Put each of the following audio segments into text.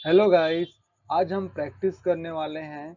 Hello guys. आज हम practice करने वाले हैं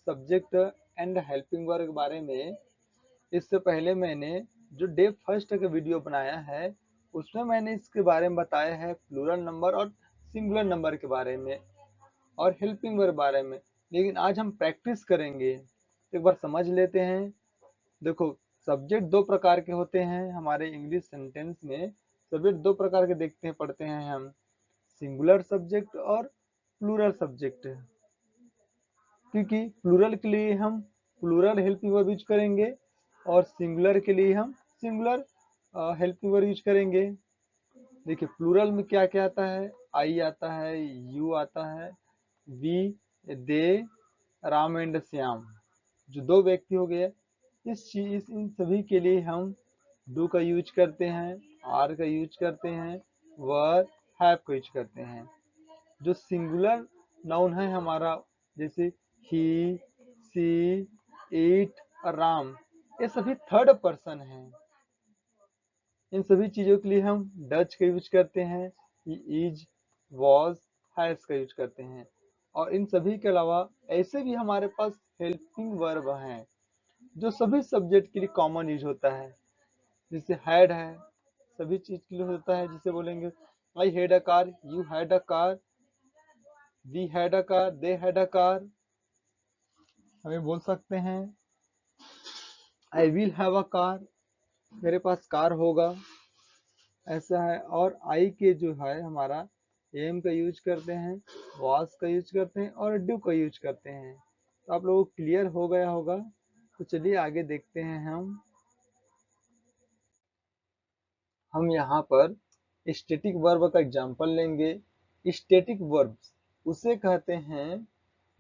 सब्जेक्ट एंड हेल्पिंग वर्ब के बारे में। इससे पहले मैंने जो डे फर्स्ट का वीडियो बनाया है उसमें मैंने इसके बारे में बताया है प्लूरल नंबर और सिंगुलर नंबर के बारे में और हेल्पिंग वर्ब बारे में। लेकिन आज हम प्रैक्टिस करेंगे, एक बार समझ लेते हैं। देखो, सब्जेक्ट दो प्रकार के होते हैं हमारे इंग्लिश सेंटेंस में। सब्जेक्ट दो प्रकार के देखते हैं, पढ़ते हैं हम, सिंगुलर सब्जेक्ट और प्लूरल सब्जेक्ट। क्योंकि प्लूरल के लिए हम प्लूरल हेल्पिंग वर्ब यूज करेंगे और सिंगुलर के लिए हम सिंगुलर हेल्पिंग वर्ब यूज करेंगे। देखिए, प्लूरल में क्या क्या आता है। आई आता है, यू आता है, we, they, Ram and Shyam, जो दो व्यक्ति हो गए। इस चीज इन सभी के लिए हम डू का यूज करते हैं, आर का यूज करते हैं, वर, हैव का यूज करते हैं। जो सिंगुलर नाउन है हमारा, जैसे ही, सी, इट और राम, ये सभी थर्ड पर्सन है। इन सभी चीजों के लिए हम डच का यूज करते हैं, इज, वॉज, हैज का यूज करते हैं। और इन सभी के अलावा ऐसे भी हमारे पास हेल्पिंग वर्ब हैं जो सभी सब्जेक्ट के लिए कॉमन यूज होता है। जैसे हैड है, सभी चीज के लिए होता है। जिसे बोलेंगे I had a car, you had a car, we had a car, they had a car. हमें बोल सकते हैं I will have a car, मेरे पास कार होगा, ऐसा है। और आई के जो है हमारा एम का यूज करते हैं, वाज का यूज करते हैं और डू का यूज करते हैं। तो आप लोगों को क्लियर हो गया होगा। तो चलिए आगे देखते हैं। हम यहाँ पर स्टैटिक वर्ब का एग्जांपल लेंगे। स्टैटिक वर्ब्स उसे कहते हैं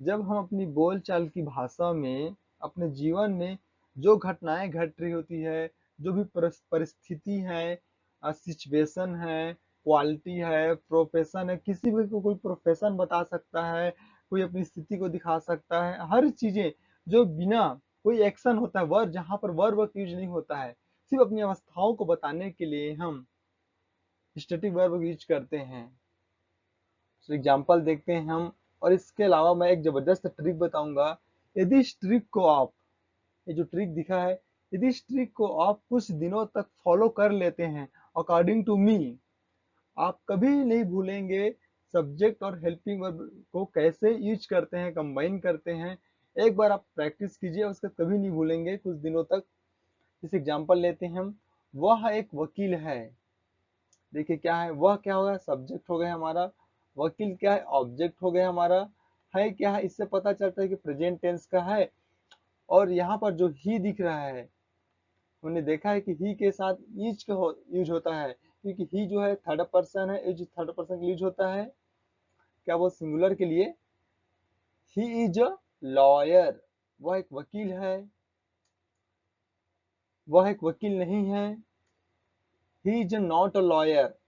जब हम अपनी बोलचाल की भाषा में अपने जीवन में जो घटनाएं घट रही होती है, जो भी परिस्थिति है, सिचुएशन है, क्वालिटी है, प्रोफेशन है, किसी भी को कोई प्रोफेशन बता सकता है, कोई अपनी स्थिति को दिखा सकता है। हर चीजें जो बिना कोई एक्शन होता है, वर्ब जहाँ पर वर्ब का यूज नहीं होता है, सिर्फ अपनी अवस्थाओं को बताने के लिए हम स्टैटिक वर्ब यूज करते हैं। तो एग्जाम्पल देखते हैं हम। और इसके अलावा मैं एक जबरदस्त ट्रिक बताऊंगा। यदि इस ट्रिक को आप, ये जो ट्रिक दिखा है, यदि इस ट्रिक को आप कुछ दिनों तक फॉलो कर लेते हैं, अकॉर्डिंग टू मी, आप कभी नहीं भूलेंगे सब्जेक्ट और हेल्पिंग वर्ब को कैसे यूज करते हैं, कंबाइन करते हैं। एक बार आप प्रैक्टिस कीजिए, उसका कभी नहीं भूलेंगे कुछ दिनों तक। इस एग्जाम्पल लेते हैं हम। वह एक वकील है। देखिए क्या है, वह क्या होगा, सब्जेक्ट हो गया हमारा। वकील क्या है, ऑब्जेक्ट हो गया हमारा। है क्या है, इससे पता चलता है कि प्रेजेंट टेंस का है। और यहाँ पर जो ही दिख रहा है, हमने देखा है कि ही के साथ ईज का यूज होता है, क्योंकि ही जो है थर्ड पर्सन है, इज थर्ड पर्सन के यूज होता है। क्या वो सिंगुलर के लिए, ही इज अ लॉयर, वह एक वकील है। वह एक वकील नहीं है, he is not a lawyer.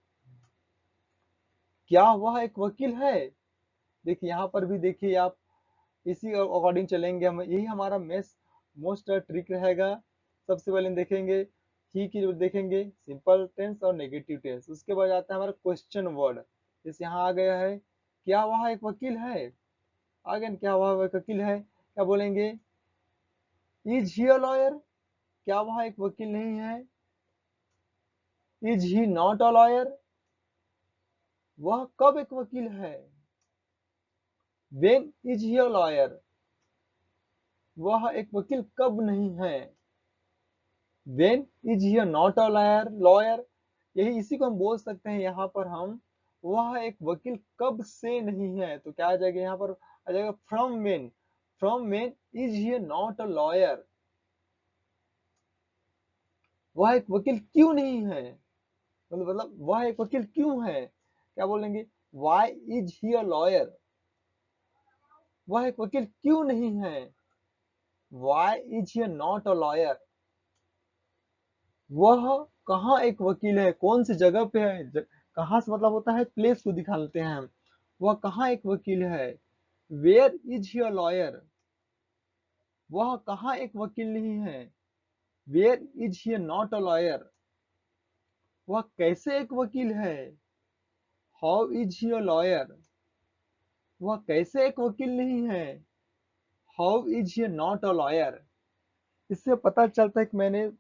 क्या वह एक वकील है। देखिए यहाँ पर भी देखिए आप, इसी अकॉर्डिंग चलेंगे हम। यही हमारा मोस्ट ट्रिक रहेगा। सबसे पहले देखेंगे ही की, जो देखेंगे सिंपल टेंस और नेगेटिव टेंस। उसके बाद आता है हमारा क्वेश्चन वर्ड। जैसे यहाँ आ गया है, क्या वह एक वकील है। आ गया ना, क्या वह एक वकील है। क्या बोलेंगे, इज ही अ लॉयर, क्या वह एक वकील नहीं है। Is he not a lawyer, वह कब एक वकील है। When is he a lawyer, वह एक वकील कब नहीं है। When is he not a lawyer, यही इसी को हम बोल सकते हैं यहाँ पर हम, वह एक वकील कब से नहीं है। तो क्या आ जाएगा यहाँ पर, आ जाएगा from when. From when is he not a lawyer, वह एक वकील क्यों नहीं है। मतलब वह एक वकील क्यों है। क्या बोलेंगे, why is he a lawyer, वह एक वकील क्यों नहीं है। Why is he not a lawyer, वह कहाँ एक वकील है, कौन सी जगह पे है। कहाँ से मतलब होता है प्लेस को दिखाते हैं हम। वह कहाँ एक वकील है। वेयर इज ही लॉयर, वह कहाँ एक वकील नहीं है। Where is he not a lawyer, वह कैसे एक वकील है। हाउ इज ही लॉयर, वह कैसे एक वकील नहीं है? How is he not a lawyer? इससे पता चलता है कि मैंने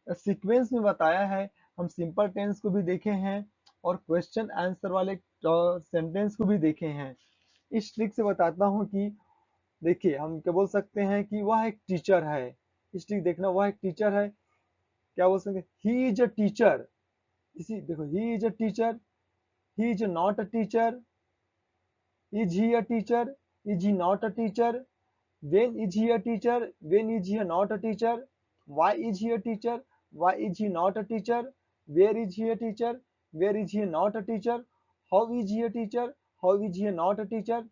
सीक्वेंस में बताया है, हम सिंपल टेंस को भी देखे हैं और क्वेश्चन आंसर वाले सेंटेंस को भी देखे हैं। इस ट्रिक से बताता हूँ कि देखिए हम क्या बोल सकते हैं कि वह एक टीचर है। इस ट्रिक देखना, वह एक टीचर है। क्या बोल सकते हैं? He is a teacher. इसी देखो, he is a teacher, he is not a teacher, is he a teacher, is he not a teacher, when is he a teacher, when is he not a teacher, why is he a teacher, why is he not a teacher, where is he a teacher, where is he not a teacher, how is he a teacher, how is he not a teacher।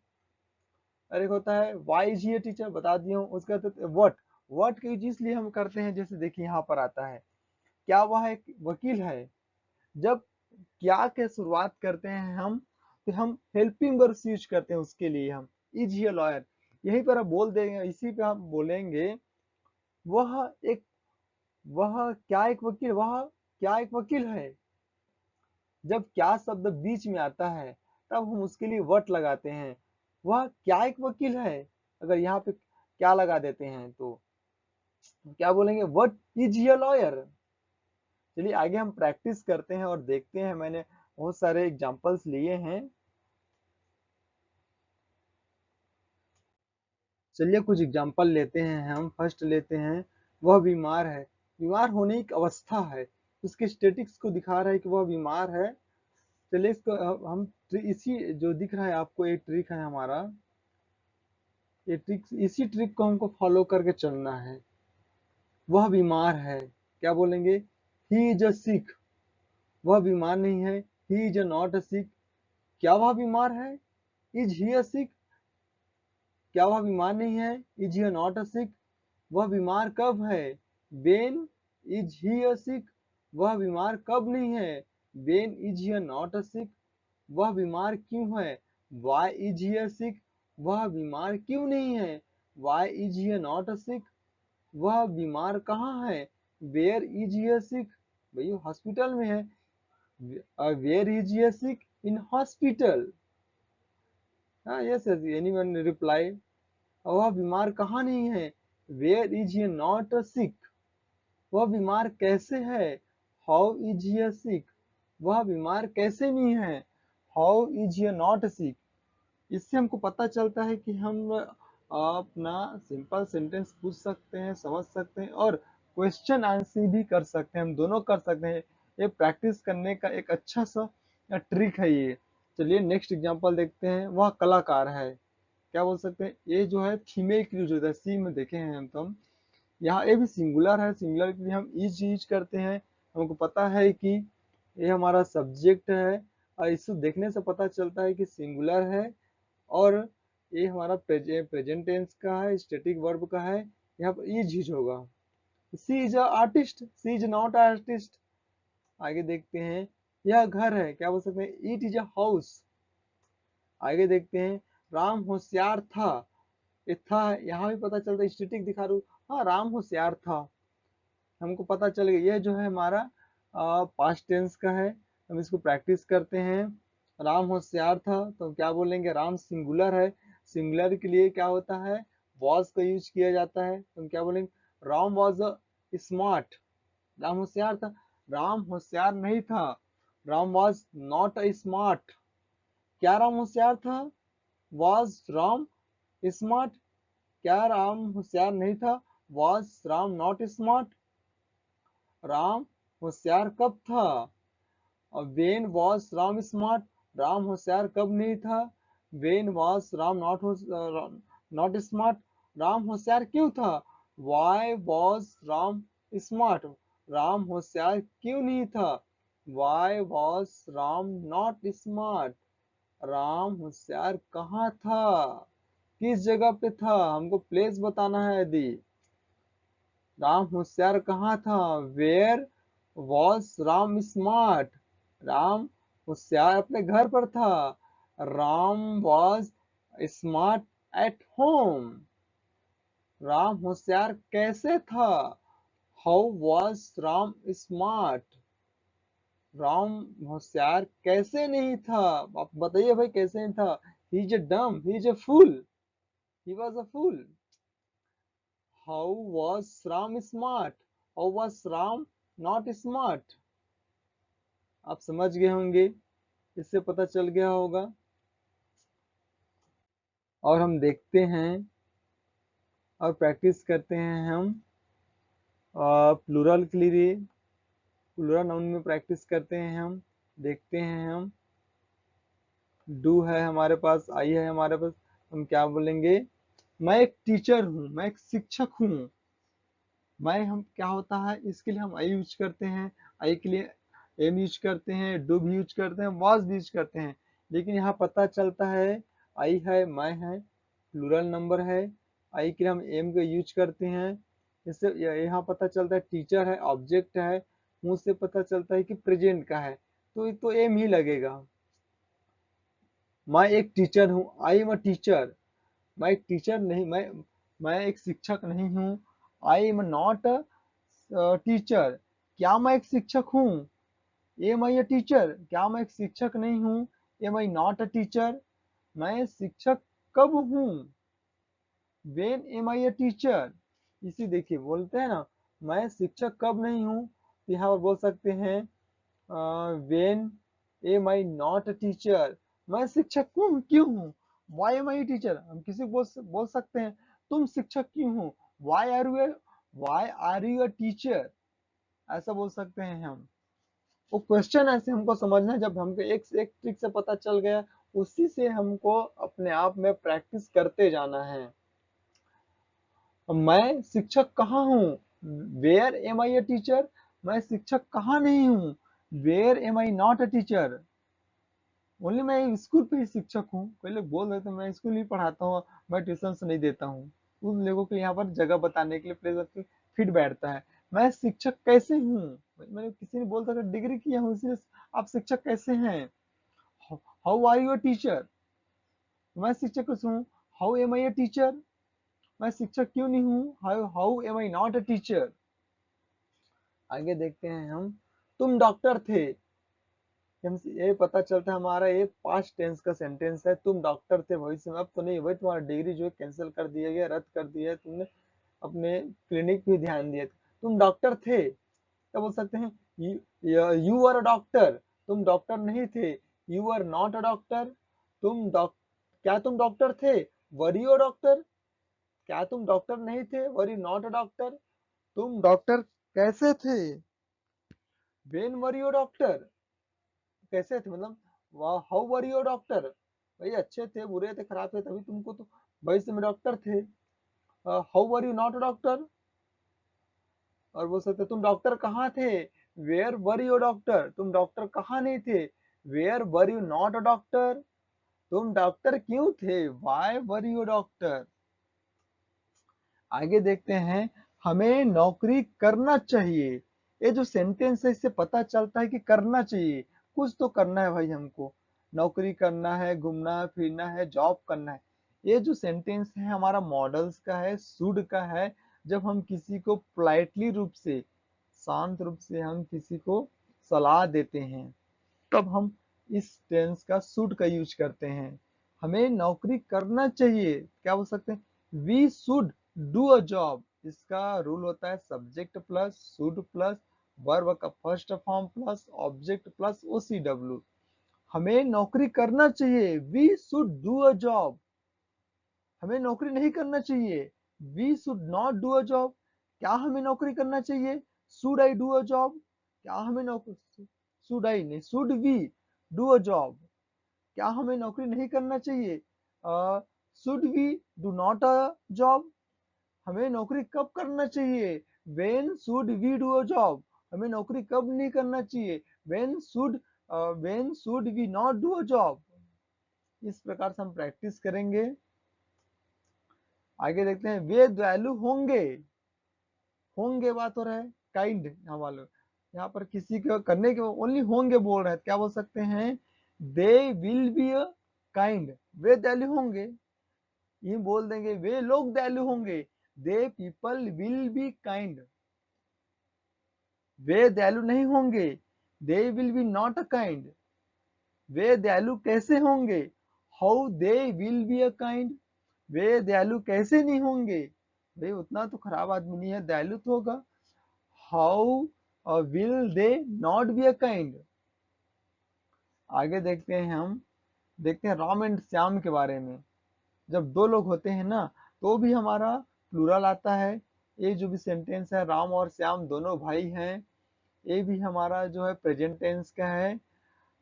अरे होता है why is he a teacher, बता दिया हूँ। उसका तो what का use इसलिए हम करते हैं, जैसे देखिए यहाँ पर आता है, क्या वह एक वकील है? जब क्या के शुरुआत करते हैं हम, तो हम हेल्पिंग वर्ब्स यूज करते हैं उसके लिए। हम इज ही अ लॉयर, यहीं पर आप बोल देंगे, इसी पे आप बोलेंगे वह एक वह क्या एक वकील, वह क्या एक वकील है। जब क्या शब्द बीच में आता है तब हम उसके लिए वट लगाते हैं। वह क्या एक वकील है। अगर यहाँ पे क्या लगा देते हैं तो क्या बोलेंगे? What is he a lawyer. चलिए आगे हम प्रैक्टिस करते हैं और देखते हैं। मैंने बहुत सारे एग्जांपल्स लिए हैं। चलिए कुछ एग्जांपल लेते हैं। हम फर्स्ट लेते हैं, वह बीमार है। बीमार होने की अवस्था है, उसके स्टेटिक्स को दिखा रहा है कि वह बीमार है। चलिए इसको हम इसी जो दिख रहा है आपको, एक ट्रिक है हमारा, ये ट्रिक, इसी ट्रिक को हमको फॉलो करके चलना है। वह बीमार है, क्या बोलेंगे? He is a sick. वह बीमार नहीं है, he is not a sick. क्या वह बीमार है? Is he a sick. क्या वह बीमार नहीं है? Is he not a sick. वह बीमार कब है? When is he a sick. वह बीमार कब नहीं है? When is he not a sick. वह बीमार क्यों है? Why is he a sick. वह बीमार क्यों नहीं है? Why is he not a sick. वह बीमार कहाँ है? Where is he a sick. भैया हॉस्पिटल में है। Where is he a sick? In hospital. हाँ, यस यस, एनीवन रिप्लाई। वह बीमार कहाँ नहीं है? Where is he not a sick. वह बीमार कैसे है? How is he sick. वह बीमार कैसे नहीं है? How is he not sick. इससे हमको पता चलता है कि हम अपना सिंपल सेंटेंस पूछ सकते हैं, समझ सकते हैं और क्वेश्चन आंसर भी कर सकते हैं। हम दोनों कर सकते हैं। ये प्रैक्टिस करने का एक अच्छा सा ट्रिक है ये। चलिए नेक्स्ट एग्जांपल देखते हैं। वह कलाकार है। क्या बोल सकते हैं? ये जो है फीमेल के लिए यूज होता है, सी में देखे हैं हम। तो हम यहाँ ये भी सिंगुलर है, सिंगुलर के लिए हम इज यूज करते हैं। हमको पता है कि ये हमारा सब्जेक्ट है और इसको देखने से पता चलता है कि सिंगुलर है और ये हमारा प्रेजेंट टेंस का है, स्टैटिक वर्ब का है। यहाँ पर इज यूज होगा। She is a artist, she is not artist. आगे देखते हैं, यह घर है। क्या बोल सकते हैं? It is a house. आगे देखते हैं, राम होशियार था। ये था, यहाँ भी पता चलता है, स्टैटिक दिखा रू। हाँ, राम होशियार था, हमको पता चल गया। यह जो है हमारा पास्ट टेंस का है। हम इसको प्रैक्टिस करते हैं। राम होशियार था, तो क्या बोलेंगे? राम सिंगुलर है। सिंगुलर के लिए क्या होता है? वॉज का यूज किया जाता है। तो हम क्या बोलेंगे? Ram was smart. राम होशियार था, राम होशियार नहीं था। Ram was not smart. क्या राम होशियार था? Was Ram smart. क्या राम होशियार नहीं था? Was Ram not smart. Ram होशियार कब था? When was Ram smart. Ram होशियार कब नहीं था? When was Ram not smart. Ram होशियार क्यों था? Why was Ram smart. Ram होशियार क्यों नहीं था? Why was Ram not smart. Ram होशियार कहाँ था? किस जगह पे था? हमको प्लेस बताना है। यदि राम होशियार कहाँ था? Where was Ram smart. Ram होशियार अपने घर पर था। Ram was smart at home. Ram होशियार कैसे था? How was Ram smart. Ram होशियार कैसे नहीं था? आप बताइए भाई, कैसे नहीं था? he is a dumb, he is a fool, he was a fool. How was Ram smart? How was Ram not smart? आप समझ गए होंगे, इससे पता चल गया होगा। और हम देखते हैं और प्रैक्टिस करते हैं हम प्लूरल के लिए। प्लूरल नाउन में प्रैक्टिस करते हैं हम, देखते हैं हम। डू है हमारे पास, आई है हमारे पास, हम क्या बोलेंगे? मैं एक टीचर हूँ, मैं एक शिक्षक हूँ। मैं हम क्या होता है, इसके लिए हम आई यूज करते हैं, आई के लिए एम यूज करते हैं, डू भी यूज करते हैं, वाज भी यूज करते हैं। लेकिन यहाँ पता चलता है आई है, मैं है, प्लूरल नंबर है, आई के लिए हम एम का यूज करते हैं। इससे यहाँ पता चलता है टीचर है, ऑब्जेक्ट है, मुंह से पता चलता है कि प्रेजेंट का है, तो एम ही लगेगा। मैं एक टीचर हूँ, आई एम अ टीचर। मैं एक टीचर नहीं, मैं एक शिक्षक नहीं हूँ। I am not a teacher. क्या मैं एक शिक्षक हूँ? Am I a teacher. क्या मैं एक शिक्षक नहीं हूँ? Am I not a teacher. मैं शिक्षक कब हूँ? When am I a teacher. इसी देखिए बोलते हैं ना, मैं शिक्षक कब नहीं हूँ, तो यहाँ पर बोल सकते हैं when am I not a teacher. मैं शिक्षक क्यों हूँ? Why am I teacher. हम किसी को बोल सकते हैं तुम शिक्षक क्यों हो? Why are you a teacher, ऐसा बोल सकते हैं हम। वो क्वेश्चन ऐसे हमको समझना है, जब हमको एक से एक ट्रिक से पता चल गया, उसी से हमको अपने आप में प्रैक्टिस करते जाना है। मैं शिक्षक कहाँ हूँ? Where am I a teacher. मैं शिक्षक कहाँ नहीं हूँ? Where am I not a teacher. Only मैं स्कूल पे ही शिक्षक हूँ। कोई लोग बोल रहे थे मैं स्कूल ही पढ़ाता हूँ, मैं ट्यूशन से नहीं देता हूँ। उन लोगों को यहाँ पर जगह बताने के लिए प्लेस फिट बैठता है। मैं शिक्षक कैसे हूँ? मैंने किसी ने बोलता था डिग्री किया हूँ, इसलिए आप शिक्षक कैसे हैं? How are you a teacher. मैं शिक्षक कैसे हूँ? How am I a teacher. मैं शिक्षक क्यों नहीं हूँ? How am I not a teacher. आगे देखते हैं हम। तुम डॉक्टर थे। ये पता चलता है हमारा ये पास्ट टेंस का सेंटेंस है। तुम डॉक्टर थे भविष्य में, अब तो नहीं, वही तुम्हारा डिग्री जो है कैंसिल कर दिया गया, रद्द कर दिया है, तुमने अपने क्लिनिक पे ध्यान दिया। तुम डॉक्टर थे, क्या बोल सकते हैं? You are a doctor. तुम डॉक्टर नहीं थे, you are not a doctor. तुम डॉक क्या तुम डॉक्टर थे? Were you a doctor. क्या तुम डॉक्टर नहीं थे? Were you not a doctor. तुम डॉक्टर कैसे थे? When were you doctor. कैसे थे मतलब, हाउ वर यू डॉक्टर। भाई अच्छे थे, बुरे थे, खराब थे, तभी तुमको तो भविष्य में डॉक्टर थे। How were you not doctor. और बोल सकते तुम डॉक्टर कहाँ थे? Where were you doctor. तुम डॉक्टर कहाँ नहीं थे? Where were you not a doctor. तुम डॉक्टर क्यों थे? Why were you doctor. आगे देखते हैं। हमें नौकरी करना चाहिए। ये जो सेंटेंस है, इससे पता चलता है कि करना चाहिए, कुछ तो करना है भाई हमको। नौकरी करना है, घूमना फिरना है, जॉब करना है। ये जो सेंटेंस है हमारा मॉडल्स का है, शुड का है। जब हम किसी को पोलाइटली रूप से, शांत रूप से हम किसी को सलाह देते हैं, तब हम इस टेंस का शुड का यूज करते हैं। हमें नौकरी करना चाहिए, क्या बोल सकते हैं? We should do a job. इसका रूल होता है subject plus should plus verb का first form plus object plus OCW। हमें नौकरी करना चाहिए, we should do a job. हमें नौकरी नहीं करना चाहिए, we should not do a job. क्या हमें नौकरी करना चाहिए? Should I do a job. क्या हमें नौकरी, शुड आई नहीं, should we do a job. क्या हमें नौकरी नहीं करना चाहिए? Should we do not a job. हमें नौकरी कब करना चाहिए? When should we do a job. हमें नौकरी कब नहीं करना चाहिए? When should we not do a job. इस प्रकार से हम प्रैक्टिस करेंगे। आगे देखते हैं। वे दयालु होंगे। होंगे बात हो रहा है, काइंड यहाँ वाले, यहाँ पर किसी को करने के ओनली होंगे बोल रहे हैं, क्या बोल सकते हैं? They will be a kind. वे दयालु होंगे, ये बोल देंगे वे लोग दयालु होंगे। They people will be kind. वे दयालु नहीं होंगे, they will be not a kind. वे दयालु कैसे होंगे? How they will be a kind, वे दयालु कैसे नहीं होंगे, वे उतना तो खराब आदमी नहीं है, दयालु तो होगा। How will they not be a kind. आगे देखते हैं हम, देखते हैं राम एंड श्याम के बारे में। जब दो लोग होते हैं ना तो भी हमारा प्लूरल आता है। ये जो भी सेंटेंस है राम और श्याम दोनों भाई हैं, ये भी हमारा जो है प्रेजेंट टेंस का है।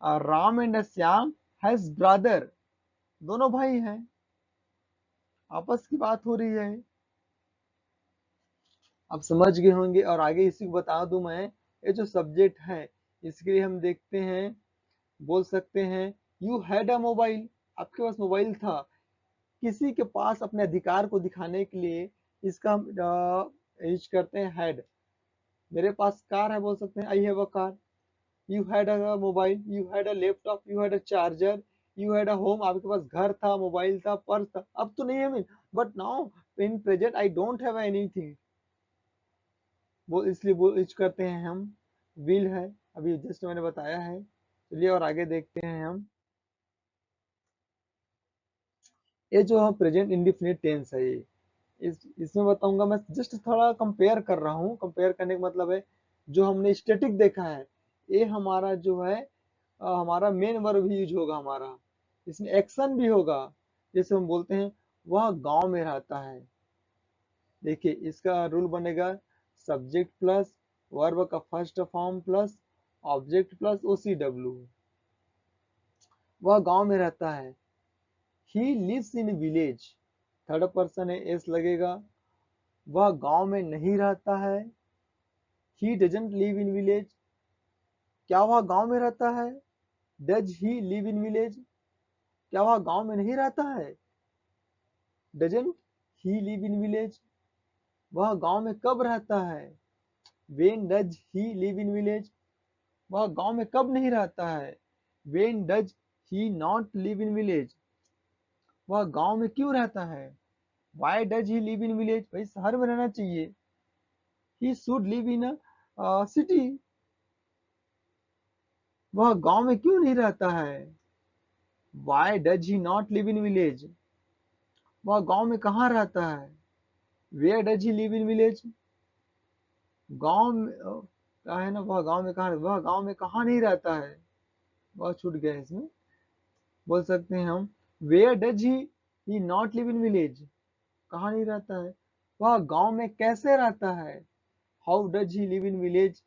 Ram and Shyam has brother, दोनों भाई हैं, आपस की बात हो रही है। आप समझ गए होंगे। और आगे इसी को बता दूं मैं, ये जो सब्जेक्ट है इसके लिए हम देखते हैं, बोल सकते हैं यू हैड अ मोबाइल, आपके पास मोबाइल था। किसी के पास अपने अधिकार को दिखाने के लिए इसका हम यूज करते हैं हैड। मेरे पास कार है, बोल सकते हैं I have a car. You had a mobile, you had a laptop, you had a charger, you had a home, आपके पास घर था, मोबाइल था, पर्स था। अब तो नहीं है, but now in present I don't have anything, वो इसलिए वो यूज करते हैं हम विल है, अभी जस्ट मैंने बताया है। चलिए और आगे देखते हैं हम, ये जो हम प्रेजेंट इंडिफिनिट टेंस है ये, इसमें बताऊंगा मैं, जस्ट थोड़ा कंपेयर कर रहा हूँ। कंपेयर करने का मतलब है जो हमने स्टैटिक देखा है, ये हमारा जो है हमारा मेन वर्ब भी यूज होगा हमारा, इसमें एक्शन भी होगा। जैसे हम बोलते हैं वह गांव में रहता है, देखिए इसका रूल बनेगा सब्जेक्ट प्लस वर्ब का first form plus object plus OCW। वह गांव में रहता है। He lives in village, third person है, एस लगेगा। वह गांव में नहीं रहता है। He doesn't live in village, क्या वह गांव में रहता है। Does he live in village, क्या वह गांव में नहीं रहता है। Doesn't he live in village, वह गांव में कब रहता है। When does he live in village, वह गांव में कब नहीं रहता है। When does he not live in village, वह गांव में क्यों रहता है। Why does he live in village, भाई शहर में रहना चाहिए। He should live in a city, वह गांव में क्यों नहीं रहता है। Why does he not live in village, वह गांव में कहाँ रहता है। Where does he live in village, गांव में क्या है ना, वह गांव में कहाँ, वह गांव में कहाँ नहीं रहता है, वह छूट गया इसमें। बोल सकते हैं हम where does he not live in village, कहाँ नहीं रहता है। वह गांव में कैसे रहता है। How does he live in village,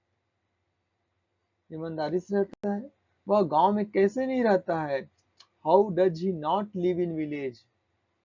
ईमानदारी से रहता है। वह गांव में कैसे नहीं रहता है। How does he not live in village,